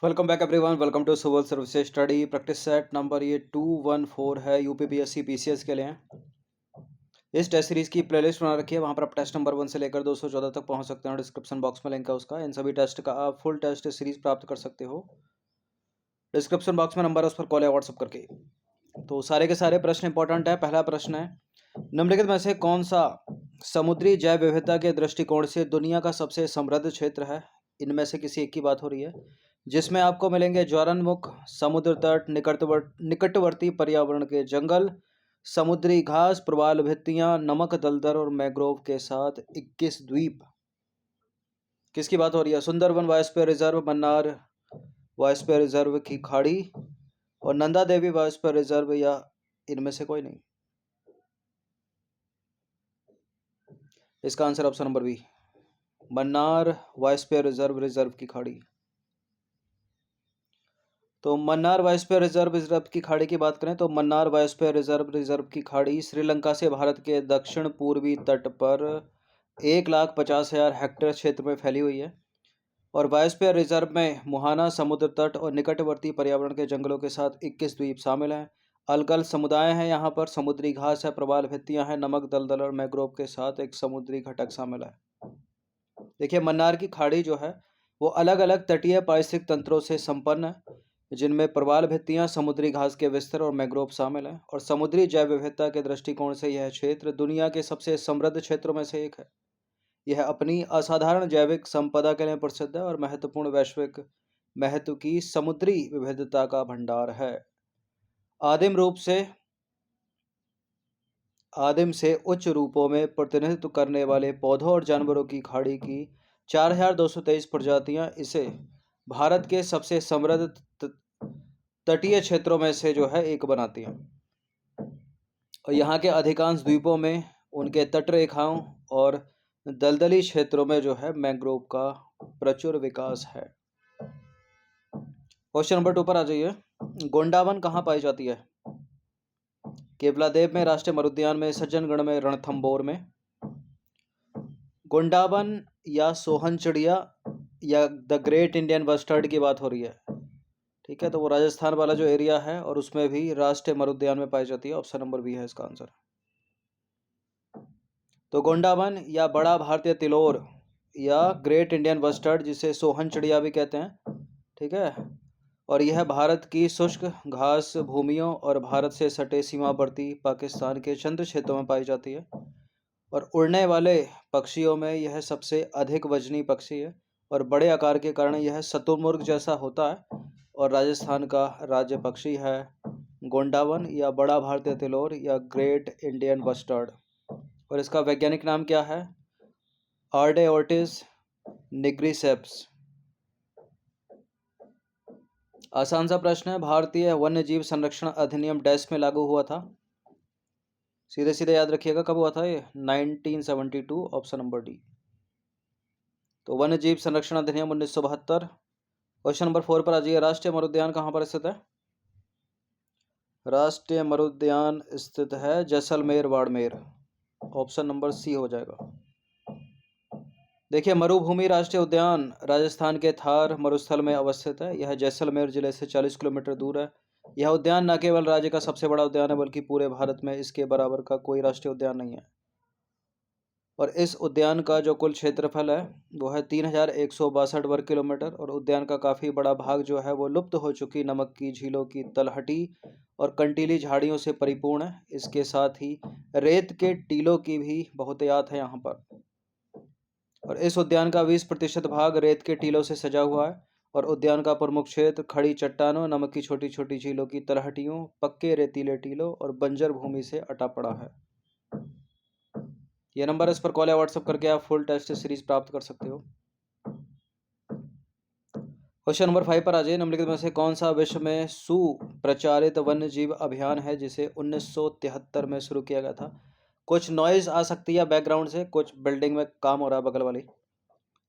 Welcome back everyone. Welcome to civil services study practice set number ये 214 है। UPPSC PCS के लिए। इस टेस्ट सीरीज की प्लेलिस्ट बना रखी है, वहां पर आप टेस्ट नंबर 1 से लेकर 214 तक पहुंच सकते हैं। डिस्क्रिप्शन बॉक्स में लिंक है उसका। इन सभी टेस्ट का आप फुल टेस्ट सीरीज प्राप्त कर सकते हो। डिस्क्रिप्शन बॉक्स में नंबर है, उस पर कॉल या व्हाट्सअप करके। तो सारे के सारे प्रश्न इंपॉर्टेंट है। पहला प्रश्न है, निम्नलिखित में से कौन सा समुद्री जैव विविधता के दृष्टिकोण से दुनिया का सबसे समृद्ध क्षेत्र है? इनमें से किसी एक की बात हो रही है, जिसमें आपको मिलेंगे ज्वारनमुख, समुद्र तट, निकटवर्ती पर्यावरण के जंगल, समुद्री घास, प्रवाल भित्तियां, नमक दलदल और मैंग्रोव के साथ 21 द्वीप। किसकी बात हो रही है? Sundarban biosphere reserve, Mannar biosphere reserve की खाड़ी और नंदा देवी बायोस्फीयर रिजर्व, या इनमें से कोई नहीं? इसका answer option number B, Mannar biosphere reserve की खाड़ी। तो मन्नार बायोस्फीयर रिजर्व की खाड़ी की बात करें तो मन्नार बायोस्फीयर रिजर्व की खाड़ी श्रीलंका से भारत के दक्षिण पूर्वी तट पर 1,50,000 हेक्टेयर क्षेत्र में फैली हुई है। और बायोस्फीयर रिजर्व में मुहाना समुद्र तट और निकटवर्ती पर्यावरण के जंगलों के साथ 21 द्वीप शामिल हैं। अलगल समुदाय हैं, यहाँ पर समुद्री घास है, प्रवाल भित्तियां हैं, नमक दलदल और मैंग्रोव के साथ एक समुद्री घटक शामिल है। देखिए, मन्नार की खाड़ी जो है वो अलग अलग तटीय पारिस्थितिक तंत्रों से संपन्न है, जिनमें प्रवाल भित्तियां, समुद्री घास के विस्तर और मैंग्रोव शामिल हैं। और समुद्री जैव विविधता के दृष्टिकोण से यह क्षेत्र दुनिया के सबसे समृद्ध क्षेत्रों में से एक है। यह अपनी असाधारण जैविक संपदा के लिए प्रसिद्ध है और महत्वपूर्ण वैश्विक महत्व की समुद्री विविधता का भंडार है। आदिम रूप से आदिम से उच्च रूपों में प्रतिनिधित्व करने वाले पौधों और जानवरों की खाड़ी की 4,223 प्रजातियां इसे भारत के सबसे समृद्ध तटीय क्षेत्रों में से जो है एक बनाती हैं। और यहाँ के अधिकांश द्वीपों में उनके तटरेखाओं और दलदली क्षेत्रों में जो है मैंग्रोव का प्रचुर विकास है। क्वेश्चन नंबर 2 पर आ जाइए। गोंडावन कहाँ पाई जाती है? केवलादेव में, राष्ट्रीय मरुद्यान में, सज्जनगढ़ में, रणथंभौर में। गोंडावन या सोहन चिड़िया या द ग्रेट इंडियन बस्टर्ड की बात हो रही है। ठीक है, तो वो राजस्थान वाला जो एरिया है और उसमें भी राष्ट्रीय मरुद्यान में पाई जाती है। ऑप्शन नंबर बी है इसका आंसर। तो गोंडावन या बड़ा भारतीय तिलोर या ग्रेट इंडियन बस्टर्ड, जिसे सोहन चिड़िया भी कहते हैं, ठीक है, और यह भारत की शुष्क घास भूमियों और भारत से सटे सीमावर्ती पाकिस्तान के चंद्र क्षेत्रों में पाई जाती है। और उड़ने वाले पक्षियों में यह सबसे अधिक वजनी पक्षी है और बड़े आकार के कारण यह शुतुरमुर्ग जैसा होता है। और राजस्थान का राज्य पक्षी है गोंडावन या बड़ा भारतीय तिलोर या ग्रेट इंडियन बस्टर्ड। और इसका वैज्ञानिक नाम क्या है? आर्डेओटिस निग्रिसेप्स। आसान सा प्रश्न है। भारतीय वन्य जीव संरक्षण अधिनियम डैश में लागू हुआ था? सीधे सीधे याद रखिएगा, कब हुआ था ये? 1972। Option number D. तो वन्य जीव संरक्षण अधिनियम 1972। क्वेश्चन नंबर 4 पर आ जाइए। राष्ट्रीय मरुद्यान कहाँ पर स्थित है? राष्ट्रीय मरुद्यान स्थित है Jaisalmer Barmer. Option number C हो जाएगा। देखिए, मरुभूमि राष्ट्रीय उद्यान राजस्थान के थार मरुस्थल में अवस्थित है। यह जैसलमेर जिले से 40 किलोमीटर दूर है। यह उद्यान न केवल राज्य का सबसे बड़ा उद्यान है, बल्कि पूरे भारत में इसके बराबर का कोई राष्ट्रीय उद्यान नहीं है। और इस उद्यान का जो कुल क्षेत्रफल है वो है 3,162 वर्ग किलोमीटर। और उद्यान का काफ़ी बड़ा भाग जो है वो लुप्त हो चुकी नमक की झीलों की तलहटी और कंटीली झाड़ियों से परिपूर्ण है। इसके साथ ही रेत के टीलों की भी बहुतायत है यहाँ पर। और इस उद्यान का 20% भाग रेत के टीलों से सजा हुआ है। और उद्यान का प्रमुख क्षेत्र खड़ी चट्टानों, नमक की छोटी छोटी झीलों की तलहटियों, पक्के रेतीले टीलों और बंजर भूमि से अटा पड़ा है। ये नंबर इस पर कॉल या व्हाट्सएप करके आप फुल टेस्ट सीरीज प्राप्त कर सकते हो। क्वेश्चन नंबर 5 पर आ जाइए। निम्नलिखित में से कौन सा विश्व में सुप्रचारित वन्य जीव अभियान है जिसे 1973 में शुरू किया गया था? कुछ नॉइज आ सकती है बैकग्राउंड से, कुछ बिल्डिंग में काम हो रहा है बगल वाली,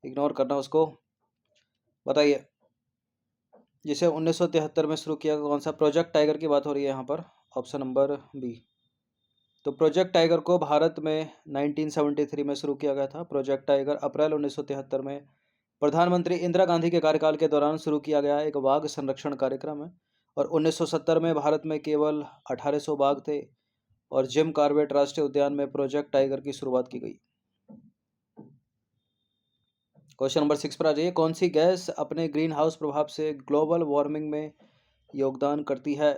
इग्नोर करना उसको। बताइए, जिसे 1973 में शुरू किया, कौन सा? प्रोजेक्ट टाइगर की बात हो रही है यहाँ पर। Option number B. तो प्रोजेक्ट टाइगर को भारत में 1973 में शुरू किया गया था। प्रोजेक्ट टाइगर अप्रैल 1973 में प्रधानमंत्री इंदिरा गांधी के कार्यकाल के दौरान शुरू किया गया एक बाघ संरक्षण कार्यक्रम है और 1970 में भारत में केवल 1800 बाघ थे और जिम कॉर्बेट राष्ट्रीय उद्यान में प्रोजेक्ट टाइगर की शुरुआत की गई। क्वेश्चन नंबर 6 पर आ जाइए। कौन सी गैस अपने ग्रीन हाउस प्रभाव से ग्लोबल वार्मिंग में योगदान करती है?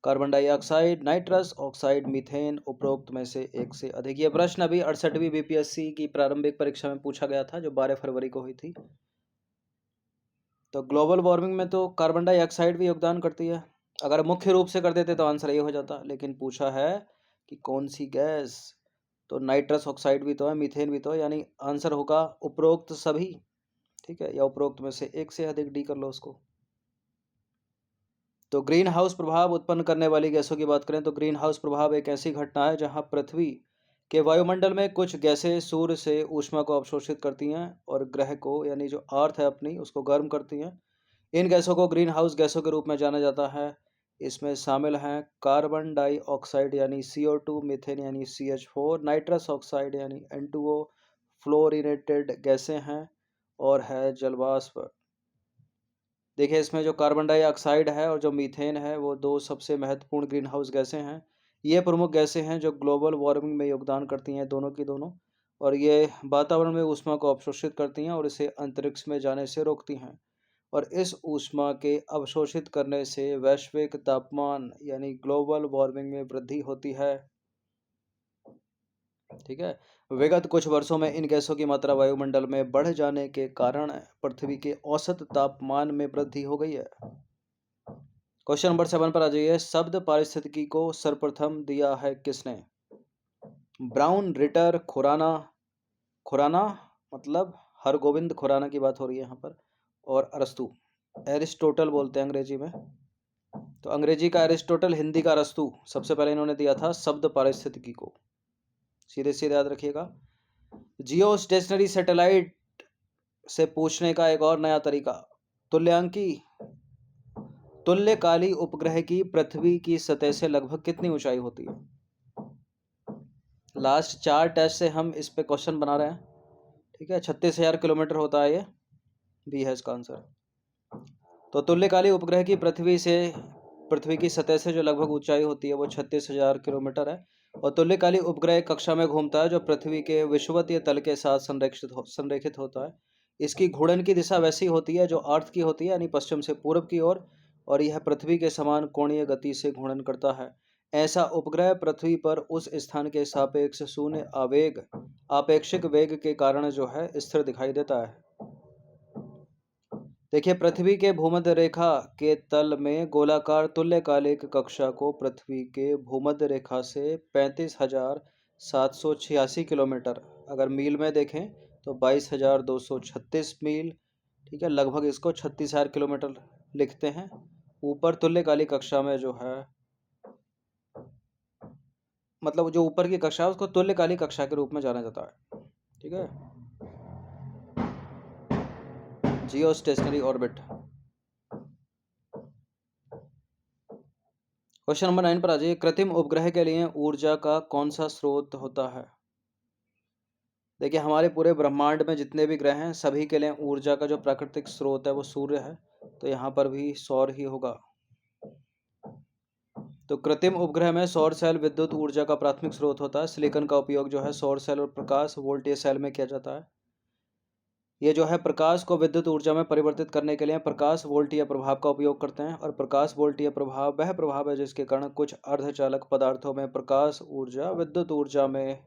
Carbon dioxide, nitrous oxide, methane, उपरोक्त में से एक से अधिक। यह प्रश्न अभी 68वीं बीपीएससी की प्रारंभिक परीक्षा में पूछा गया था जो 12 फरवरी को हुई थी। तो ग्लोबल वार्मिंग में तो कार्बन डाइऑक्साइड भी योगदान करती है। अगर मुख्य रूप से कर देते तो आंसर ये हो जाता, लेकिन पूछा है कि कौन सी गैस, तो नाइट्रस ऑक्साइड भी तो है, मीथेन भी तो है, यानी आंसर होगा उपरोक्त सभी। ठीक है, या उपरोक्त में से एक से अधिक, डी कर लो उसको। तो ग्रीन हाउस प्रभाव उत्पन्न करने वाली गैसों की बात करें तो ग्रीन हाउस प्रभाव एक ऐसी घटना है जहां पृथ्वी के वायुमंडल में कुछ गैसें सूर्य से ऊष्मा को अवशोषित करती हैं और ग्रह को, यानी जो अर्थ है अपनी, उसको गर्म करती हैं। इन गैसों को ग्रीन हाउस गैसों के रूप में जाना जाता है। इसमें शामिल हैं कार्बन डाइऑक्साइड यानी CO2, मीथेन यानी CH4, नाइट्रस ऑक्साइड यानी N2O, फ्लोरिनेटेड गैसें हैं और है जलवाष्प। देखिए, इसमें जो कार्बन डाइऑक्साइड है और जो मीथेन है वो दो सबसे महत्वपूर्ण ग्रीन हाउस गैसें हैं। ये प्रमुख गैसें हैं जो ग्लोबल वार्मिंग में योगदान करती हैं, दोनों की दोनों, और ये वातावरण में ऊष्मा को अवशोषित करती हैं और इसे अंतरिक्ष में जाने से रोकती हैं। और इस ऊष्मा के अवशोषित करने से वैश्विक तापमान यानी ग्लोबल वार्मिंग में वृद्धि होती है। ठीक है, विगत कुछ वर्षों में इन गैसों की मात्रा वायुमंडल में बढ़ जाने के कारण पृथ्वी के औसत तापमान में वृद्धि हो गई है। क्वेश्चन नंबर 7 पर आ जाइए। शब्द पारिस्थितिकी को सर्वप्रथम दिया है किसने? Brown, Ritter, Khurana. खुराना मतलब हरगोविंद खुराना की बात हो रही है यहाँ पर, और अरस्तु। एरिस्टोटल बोलते हैं अंग्रेजी में, तो अंग्रेजी का एरिस्टोटल, हिंदी का अरस्तु। सबसे पहले इन्होंने दिया था शब्द पारिस्थितिकी को, सीधे सीधे याद रखिएगा। जियो स्टेशनरी सैटेलाइट से पूछने का एक और नया तरीका, तुल्यांकी। तुल्यकाली उपग्रह की पृथ्वी की सतह से लगभग कितनी ऊंचाई होती है? लास्ट 4 टेस्ट से हम इस पे क्वेश्चन बना रहे हैं। ठीक है, 36,000 किलोमीटर होता है, ये बी है इसका आंसर। तो तुल्यकाली उपग्रह की पृथ्वी की सतह से जो लगभग ऊंचाई होती है वो 36,000 किलोमीटर है। और तुल्यकाली उपग्रह कक्षा में घूमता है जो पृथ्वी के विषुवतीय तल के साथ संरेखित होता है। इसकी घूर्णन की दिशा वैसी होती है जो अर्थ की होती है, यानी पश्चिम से पूर्व की ओर, और यह पृथ्वी के समान कोणीय गति से घूर्णन करता है। ऐसा उपग्रह पृथ्वी पर उस स्थान के सापेक्ष शून्य आपेक्षिक वेग के कारण जो है स्थिर दिखाई देता है। देखिए, पृथ्वी के भूमध्य रेखा के तल में गोलाकार तुल्यकालिक कक्षा को पृथ्वी के भूमध्य रेखा से 35,786 किलोमीटर, अगर मील में देखें तो 22,236 मील, ठीक है, लगभग इसको 36,000 किलोमीटर लिखते हैं। ऊपर तुल्यकालिक कक्षा में जो है, मतलब जो ऊपर की कक्षा है उसको तुल्यकालिक कक्षा के रूप में जाना जाता है। ठीक है, जियो स्टेशनरी ऑर्बिट। क्वेश्चन नंबर 9 पर आ जाइए। कृत्रिम उपग्रह के लिए ऊर्जा का कौन सा स्रोत होता है? देखिए, हमारे पूरे ब्रह्मांड में जितने भी ग्रह हैं सभी के लिए ऊर्जा का जो प्राकृतिक स्रोत है वो सूर्य है, तो यहाँ पर भी सौर ही होगा। तो कृत्रिम उपग्रह में सौर सेल विद्युत ऊर्जा का प्राथमिक स्रोत होता है। सिलिकॉन का उपयोग जो है सौर सेल और प्रकाश वोल्टेज सेल में किया जाता है। ये जो है प्रकाश को विद्युत ऊर्जा में परिवर्तित करने के लिए प्रकाश वोल्टीय प्रभाव का उपयोग करते हैं। और प्रकाश वोल्टीय प्रभाव वह प्रभाव है जिसके कारण कुछ अर्धचालक पदार्थों में प्रकाश ऊर्जा विद्युत ऊर्जा में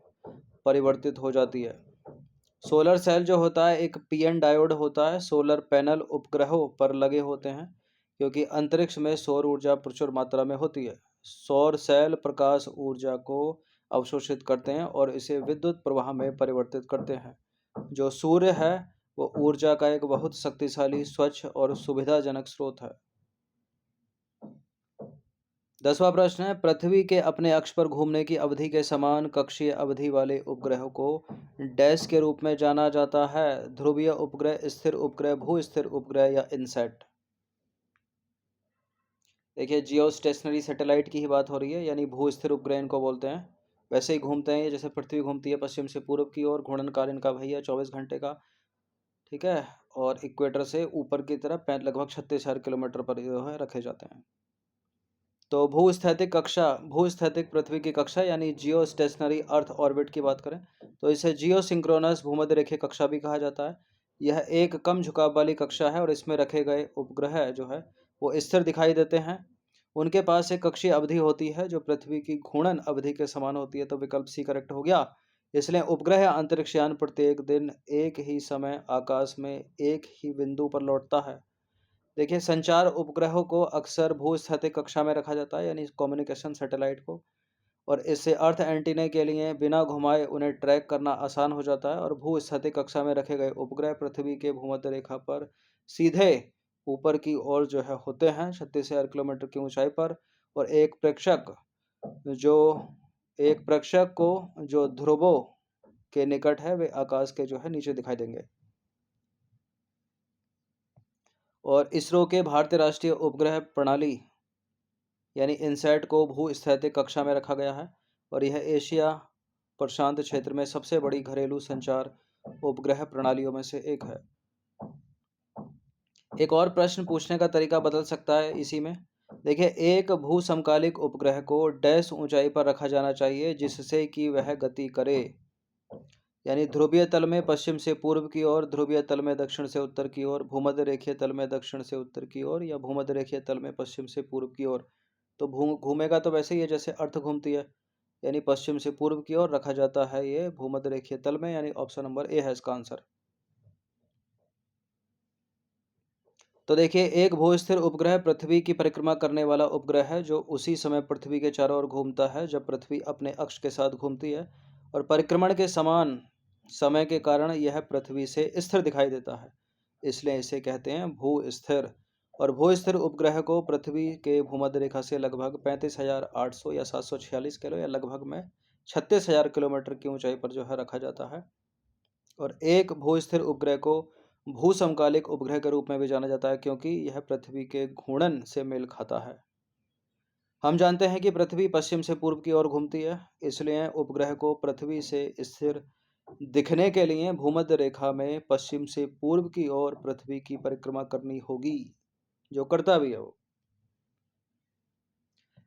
परिवर्तित हो जाती है। सोलर सेल जो होता है एक पीएन डायोड होता है। सोलर पैनल उपग्रहों पर लगे होते हैं क्योंकि अंतरिक्ष में सौर ऊर्जा प्रचुर मात्रा में होती है। सौर सेल प्रकाश ऊर्जा को अवशोषित करते हैं और इसे विद्युत प्रवाह में परिवर्तित करते हैं। जो सूर्य है वो ऊर्जा का एक बहुत शक्तिशाली, स्वच्छ और सुविधाजनक स्रोत है। 10वां प्रश्न है, पृथ्वी के अपने अक्ष पर घूमने की अवधि के समान कक्षीय अवधि वाले उपग्रहों को डैश के रूप में जाना जाता है? ध्रुवीय उपग्रह, स्थिर उपग्रह, भू स्थिर उपग्रह या इनसैट? देखिए, जियो स्टेशनरी सैटेलाइट की ही बात हो रही है, यानी भू स्थिर उपग्रह इनको बोलते हैं। वैसे ही घूमते हैं जैसे पृथ्वी घूमती है पश्चिम से पूर्व की ओर, घूर्णन काल इनका वही है 24 घंटे का। ठीक है, और इक्वेटर से ऊपर की तरफ लगभग 36,000 किलोमीटर पर जो है रखे जाते हैं। तो भूस्थैतिक पृथ्वी की कक्षा यानी जियो स्टेशनरी अर्थ ऑर्बिट की बात करें तो इसे जियो सिंक्रोनस भूमध्य रेखीय कक्षा भी कहा जाता है। यह एक कम झुकाव वाली कक्षा है और इसमें रखे गए उपग्रह जो है वो स्थिर दिखाई देते हैं। उनके पास एक कक्षीय अवधि होती है जो पृथ्वी की घूर्णन अवधि के समान होती है। तो विकल्प सी करेक्ट हो गया। इसलिए उपग्रह अंतरिक्षयान प्रत्येक दिन एक ही समय आकाश में एक ही बिंदु पर लौटता है। देखिए, संचार उपग्रहों को अक्सर भू-स्थैतिक कक्षा में रखा जाता है यानी कम्युनिकेशन सैटेलाइट को, और इससे अर्थ एंटीना के लिए बिना घुमाए उन्हें ट्रैक करना आसान हो जाता है। और भू-स्थैतिक कक्षा में रखे गए उपग्रह पृथ्वी के भूमध्य रेखा पर सीधे ऊपर की ओर जो है होते हैं 36,000 किलोमीटर की ऊंचाई पर। और जो एक प्रेक्षक को जो ध्रुवों के निकट है वे आकाश के जो है नीचे दिखाई देंगे। और इसरो के भारतीय राष्ट्रीय उपग्रह प्रणाली यानी इनसैट को भू-स्थैतिक कक्षा में रखा गया है और यह एशिया प्रशांत क्षेत्र में सबसे बड़ी घरेलू संचार उपग्रह प्रणालियों में से एक है। एक और प्रश्न पूछने का तरीका बदल सकता है इसी में। देखिए, एक भू समकालिक उपग्रह को डैश ऊंचाई पर रखा जाना चाहिए जिससे कि वह गति करे, यानी ध्रुवीय तल में पश्चिम से पूर्व की ओर, ध्रुवीय तल में दक्षिण से उत्तर की ओर, भूमध्य रेखीय तल में दक्षिण से उत्तर की ओर, या भूमध्य रेखीय तल में पश्चिम से पूर्व की ओर। तो घूमेगा तो वैसे ही है जैसे अर्थ घूमती है, यानी पश्चिम से पूर्व की ओर रखा जाता है ये भूमध्य रेखीय तल में, यानी ऑप्शन नंबर ए है इसका आंसर। तो देखिए, एक भू-स्थिर उपग्रह पृथ्वी की परिक्रमा करने वाला उपग्रह है जो उसी समय पृथ्वी के चारों ओर घूमता है जब पृथ्वी अपने अक्ष के साथ घूमती है, और परिक्रमण के समान समय के कारण यह पृथ्वी से स्थिर दिखाई देता है, इसलिए इसे कहते हैं भू-स्थिर। और भू-स्थिर उपग्रह को पृथ्वी के भूमध्य रेखा से लगभग 35,800 या 746 किलो या लगभग में 36,000 किलोमीटर की ऊंचाई पर जो है रखा जाता है। और एक भू-स्थिर उपग्रह को भू समकालिक उपग्रह के रूप में भी जाना जाता है क्योंकि यह पृथ्वी के घूर्णन से मेल खाता है। हम जानते हैं कि पृथ्वी पश्चिम से पूर्व की ओर घूमती है, इसलिए उपग्रह को पृथ्वी से स्थिर दिखने के लिए भूमध्य रेखा में पश्चिम से पूर्व की ओर पृथ्वी की परिक्रमा करनी होगी, जो करता भी है वो।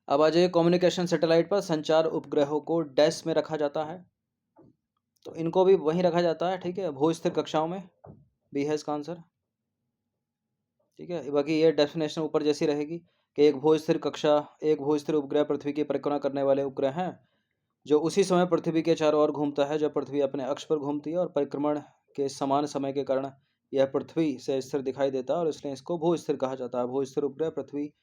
अब आ जाइए कम्युनिकेशन सैटेलाइट पर। संचार उपग्रहों को डैश में रखा जाता है, तो इनको भी वहीं रखा जाता है, ठीक है, भू स्थिर कक्षाओं में। बी है इसका आंसर, ठीक है। बाकी ये डेफिनेशन ऊपर जैसी रहेगी कि एक भू स्थिर उपग्रह पृथ्वी की परिक्रमा करने वाले उपग्रह हैं जो उसी समय पृथ्वी के चारों ओर घूमता है जब पृथ्वी अपने अक्ष पर घूमती है, और परिक्रमण के समान समय के कारण यह पृथ्वी से स्थिर दिखाई देता है और इसलिए इसको भू स्थिर कहा जाता है। भू स्थिर उपग्रह पृथ्वी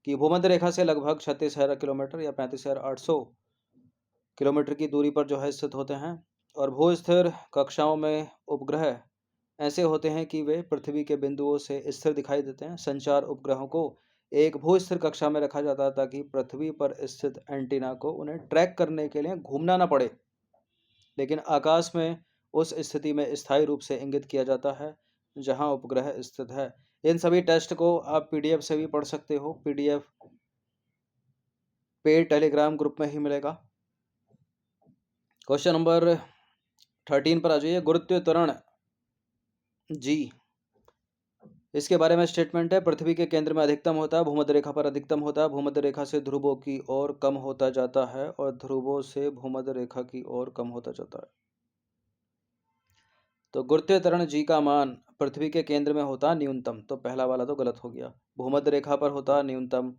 की भूमध्य रेखा से लगभग 36,000 किलोमीटर या 35,800 किलोमीटर की दूरी पर जो है स्थित होते हैं। और भू स्थिर कक्षाओं में उपग्रह ऐसे होते हैं कि वे पृथ्वी के बिंदुओं से स्थिर दिखाई देते हैं। संचार उपग्रहों को एक भू स्थिर कक्षा में रखा जाता है ताकि पृथ्वी पर स्थित एंटीना को उन्हें ट्रैक करने के लिए घूमना न पड़े, लेकिन आकाश में उस स्थिति में स्थायी रूप से इंगित किया जाता है जहां उपग्रह स्थित है। इन सभी टेस्ट को आप पीडीएफ से भी पढ़ सकते हो, पीडीएफ पेड टेलीग्राम ग्रुप में ही मिलेगा। क्वेश्चन नंबर 13 पर आ जाइए। गुरुत्व त्वरण जी, इसके बारे में स्टेटमेंट है, पृथ्वी के केंद्र में अधिकतम होता है, भूमध्य रेखा पर अधिकतम होता है, भूमध्य रेखा से ध्रुवों की ओर कम होता जाता है और ध्रुवों से भूमध्य रेखा की ओर कम होता जाता है। तो गुरुत्व त्वरण जी का मान पृथ्वी के केंद्र में होता है न्यूनतम, तो पहला वाला तो गलत हो गया। भूमध्य रेखा पर होता है न्यूनतम,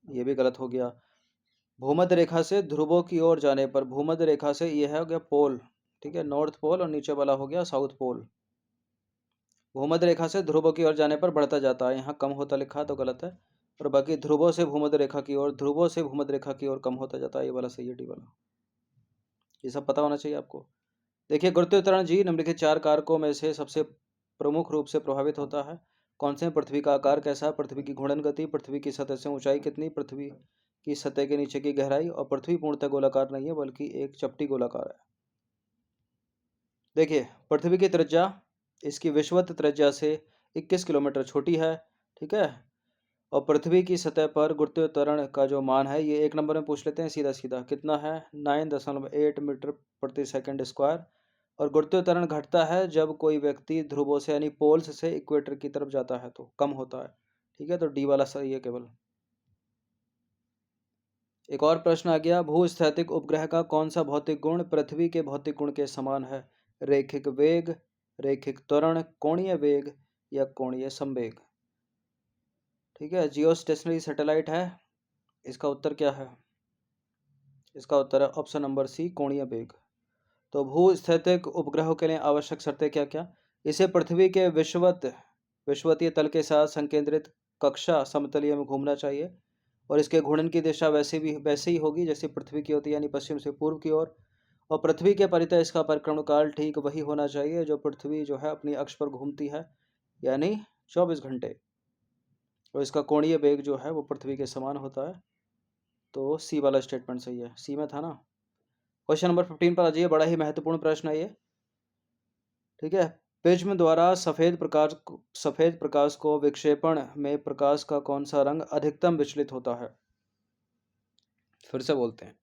ये भी गलत हो गया। भूमध्य रेखा से ध्रुवों की ओर जाने पर, भूमध्य रेखा से यह हो गया पोल, ठीक है, नॉर्थ पोल, और नीचे वाला हो गया साउथ पोल। भूमध्य रेखा से ध्रुवों की ओर जाने पर बढ़ता जाता है, यहाँ कम होता लिखा तो गलत है। और बाकी ध्रुवों से भूमध्य रेखा की ओर, ध्रुवों से भूमध्य रेखा की ओर कम होता जाता है, ये वाला सही है, डी वाला। ये सब पता होना चाहिए आपको। देखिए, गुरुत्व त्वरण जी निम्नलिखित 4 कारकों में से सबसे प्रमुख रूप से प्रभावित होता है। कौन से? पृथ्वी का आकार कैसा, पृथ्वी की घूर्णन गति, पृथ्वी की सतह से ऊंचाई कितनी, पृथ्वी की सतह के नीचे की गहराई, और पृथ्वी पूर्णतः गोलाकार नहीं है बल्कि एक चपटी गोलाकार है। देखिए, पृथ्वी की त्रिज्या इसकी विषुवत त्रिज्या से 21 किलोमीटर छोटी है, ठीक है। और पृथ्वी की सतह पर गुरुत्व त्वरण का जो मान है, ये 1 नंबर में पूछ लेते हैं सीधा सीधा, कितना है? 9.8 मीटर प्रति सेकंड स्क्वायर। और गुरुत्वाकर्षण घटता है जब कोई व्यक्ति ध्रुवों से यानी पोल्स से इक्वेटर की तरफ जाता है तो कम होता है। ठीक है, तो डी वाला सही है केवल। एक और प्रश्न आ गया, भूस्थैतिक उपग्रह का कौन सा भौतिक गुण पृथ्वी के भौतिक गुण के समान है? रैखिक वेग, रैखिक त्वरण, कोणीय वेग या कोणीय संवेग? ठीक है, जियो स्टेशनरी सैटेलाइट है। इसका उत्तर क्या है? इसका उत्तर है ऑप्शन नंबर सी, कोणीय वेग। तो भूस्थैतिक उपग्रहों के लिए आवश्यक शर्तें क्या क्या? इसे पृथ्वी के विषुवतीय तल के साथ संकेंद्रित कक्षा समतलीय में घूमना चाहिए और इसके घूर्णन की दिशा वैसे ही होगी जैसे पृथ्वी की होती है, यानी पश्चिम से पूर्व की ओर। और पृथ्वी के परितः इसका परिक्रमण काल ठीक वही होना चाहिए जो पृथ्वी जो है अपनी अक्ष पर घूमती है, यानी 24 घंटे। और इसका कोणीय वेग जो है वो पृथ्वी के समान होता है। तो सी वाला स्टेटमेंट सही है, सी में था ना। क्वेश्चन नंबर 15 पर आ जाइए, बड़ा ही महत्वपूर्ण प्रश्न है ये। ठीक है, प्रिज्म द्वारा सफेद प्रकाश को विक्षेपण में प्रकाश का कौन सा रंग अधिकतम विचलित होता है? फिर से बोलते हैं,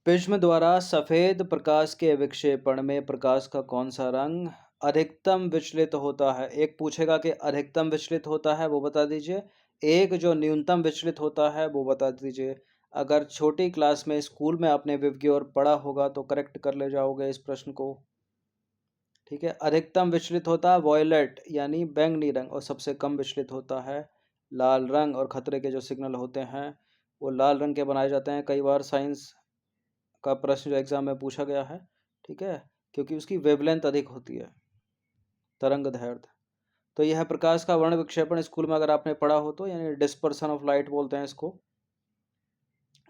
प्रिज्म द्वारा सफेद प्रकाश के विक्षेपण में प्रकाश का कौन सा रंग अधिकतम विचलित होता है? एक पूछेगा कि अधिकतम विचलित होता है वो बता दीजिए, एक जो न्यूनतम विचलित होता है वो बता दीजिए। अगर छोटी क्लास में स्कूल में आपने विवग्योर पढ़ा होगा तो करेक्ट कर ले जाओगे इस प्रश्न को। ठीक है, अधिकतम विचलित होता है वॉयलेट यानी बैंगनी रंग, और सबसे कम विचलित होता है लाल रंग। और खतरे के जो सिग्नल होते हैं वो लाल रंग के बनाए जाते हैं। कई बार साइंस का प्रश्न जो एग्जाम में पूछा गया है, ठीक है, क्योंकि उसकी वेवलेंथ अधिक होती है, तरंग दैर्ध्य। तो यह प्रकाश का वर्ण विक्षेपण स्कूल में अगर आपने पढ़ा हो तो, यानी डिस्पर्सन ऑफ लाइट बोलते हैं इसको।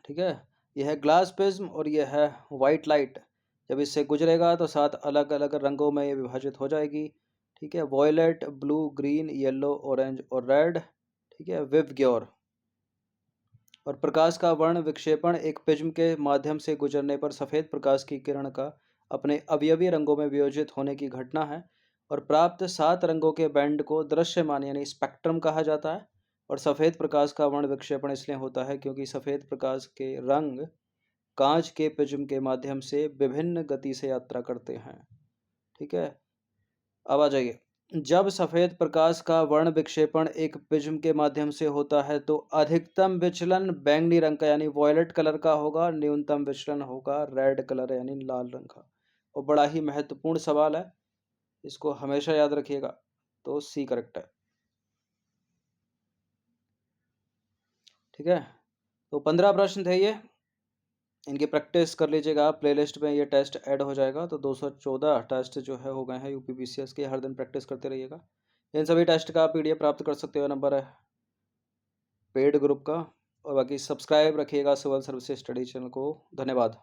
ठीक है, यह है ग्लास प्रिज्म और यह है वाइट लाइट। जब इससे गुजरेगा तो 7 अलग अलग रंगों में ये विभाजित हो जाएगी। ठीक है, violet, blue, green, yellow, orange और रेड। ठीक है, विवग्योर। और प्रकाश का वर्ण विक्षेपण एक प्रिज्म के माध्यम से गुजरने पर सफ़ेद प्रकाश की किरण का अपने अवयवी रंगों में वियोजित होने की घटना है। और प्राप्त 7 रंगों के बैंड को दृश्यमान यानी स्पेक्ट्रम कहा जाता है। और सफ़ेद प्रकाश का वर्ण विक्षेपण इसलिए होता है क्योंकि सफ़ेद प्रकाश के रंग कांच के प्रिज्म के माध्यम से विभिन्न गति से यात्रा करते हैं। ठीक है, अब आ जाइए, जब सफ़ेद प्रकाश का वर्ण विक्षेपण एक प्रिज्म के माध्यम से होता है तो अधिकतम विचलन बैंगनी रंग का यानी वॉयलेट कलर का होगा, न्यूनतम विचलन होगा रेड कलर यानी लाल रंग का। और बड़ा ही महत्वपूर्ण सवाल है, इसको हमेशा याद रखिएगा। तो सी करेक्ट है। ठीक है, तो 15 प्रश्न थे ये, इनकी प्रैक्टिस कर लीजिएगा आप। प्लेलिस्ट में ये टेस्ट ऐड हो जाएगा। तो 214 टेस्ट जो है हो गए हैं यूपीपीसीएस के, हर दिन प्रैक्टिस करते रहिएगा। इन सभी टेस्ट का पीडीएफ प्राप्त कर सकते हो, नंबर है पेड ग्रुप का। और बाकी सब्सक्राइब रखिएगा सिविल सर्विसेज स्टडी चैनल को। धन्यवाद।